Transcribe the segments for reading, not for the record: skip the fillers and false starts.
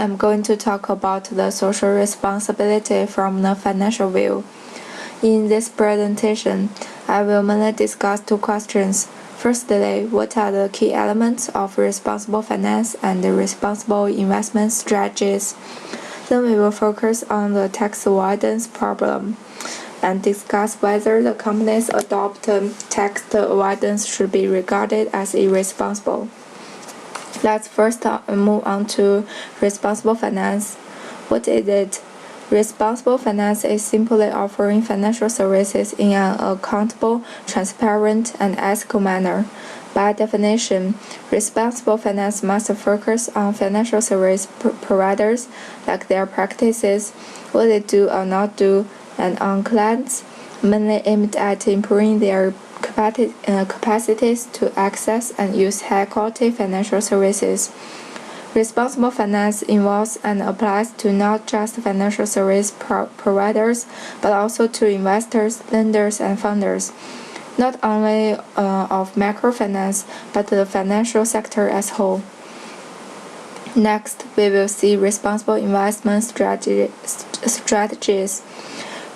I'm going to talk about the social responsibility from the financial view. In this presentation, I will mainly discuss two questions. Firstly, what are the key elements of responsible finance and responsible investment strategies? Then we will focus on the tax avoidance problem and discuss whether the companies adopt tax avoidance should be regarded as irresponsible. Let's first move on to responsible finance. What is it? Responsible finance is simply offering financial services in an accountable, transparent, and ethical manner. By definition, responsible finance must focus on financial service providers, like their practices, what they do or not do, and on clients, mainly aimed at improving their capacities to access and use high-quality financial services. Responsible finance involves and applies to not just financial service providers, but also to investors, lenders, and funders, not only of microfinance, but the financial sector as a whole. Next, we will see responsible investment strategies.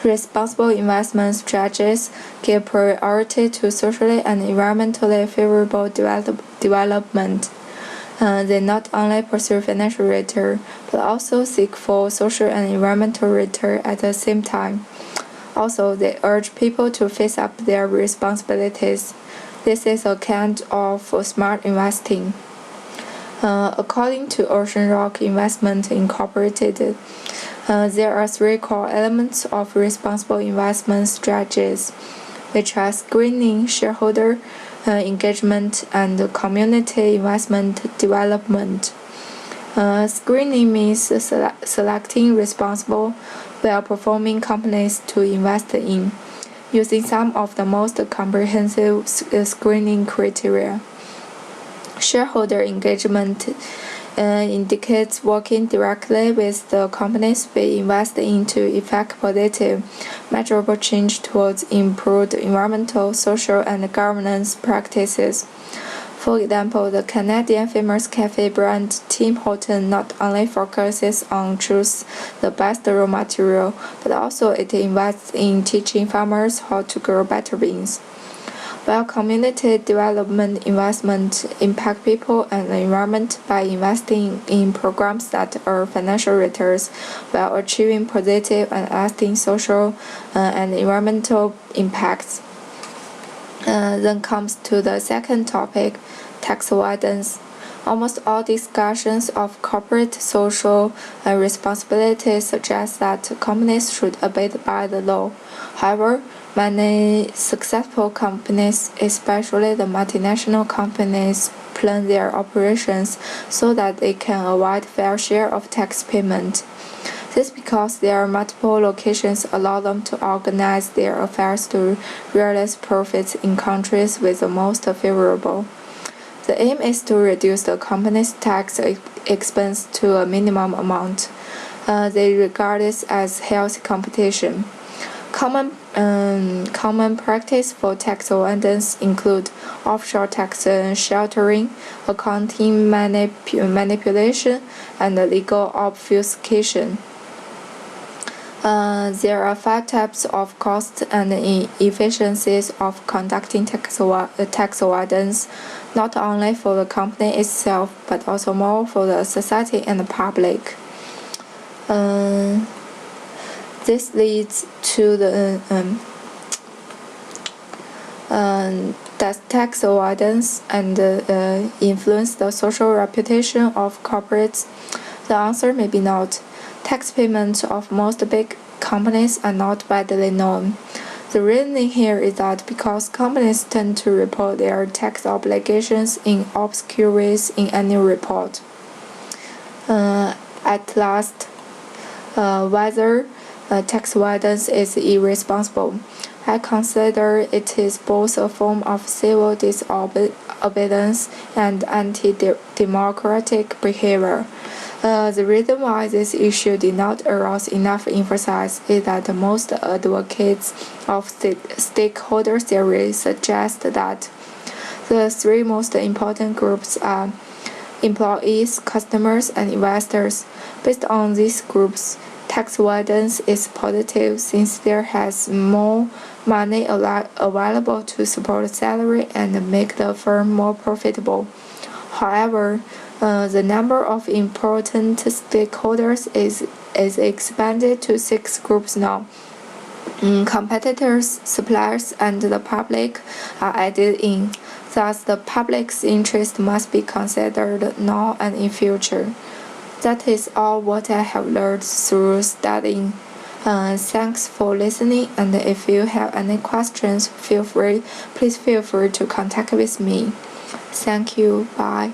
Responsible investment strategies give priority to socially and environmentally favorable development. They not only pursue financial return, but also seek for social and environmental return at the same time. Also, they urge people to face up their responsibilities. This is a kind of smart investing. According to Ocean Rock Investment Incorporated, there are three core elements of responsible investment strategies, which are screening, shareholder engagement, and community investment development. Screening means selecting responsible, well-performing companies to invest in, using some of the most comprehensive screening criteria. Shareholder engagement indicates working directly with the companies we invest in to effect positive, measurable change towards improved environmental, social, and governance practices. For example, the Canadian famous cafe brand Tim Hortons not only focuses on choosing the best raw material, but also it invests in teaching farmers how to grow better beans. While community development investment impact people and the environment by investing in programs that earn financial returns while achieving positive and lasting social and environmental impacts. Then comes to the second topic, tax avoidance. Almost all discussions of corporate social responsibility suggest that companies should abide by the law. However, many successful companies, especially the multinational companies, plan their operations so that they can avoid fair share of tax payment. This is because their multiple locations allow them to organize their affairs to realize profits in countries with the most favorable. The aim is to reduce the company's tax expense to a minimum amount. They regard this as healthy competition. Common practice for tax avoidance include offshore tax sheltering, accounting manipulation, and legal obfuscation. There are 5 types of costs and inefficiencies of conducting tax avoidance, not only for the company itself, but also more for the society and the public. This leads to the does tax avoidance and influence the social reputation of corporates? The answer may be not. Tax payments of most big companies are not widely known. The reasoning here is that because companies tend to report their tax obligations in obscure ways in annual report. At last, whether tax avoidance is irresponsible, I consider it is both a form of civil disobedience and anti-democratic behavior. The reason why this issue did not arouse enough emphasis is that most advocates of stakeholder theory suggest that the 3 most important groups are employees, customers, and investors. Based on these groups, tax avoidance is positive since there has more money available to support salary and make the firm more profitable. However, the number of important stakeholders is expanded to 6 groups now. Competitors, suppliers, and the public are added in. Thus, the public's interest must be considered now and in future. That is all what I have learned through studying. Thanks for listening, and if you have any questions, please feel free to contact with me. Thank you. Bye.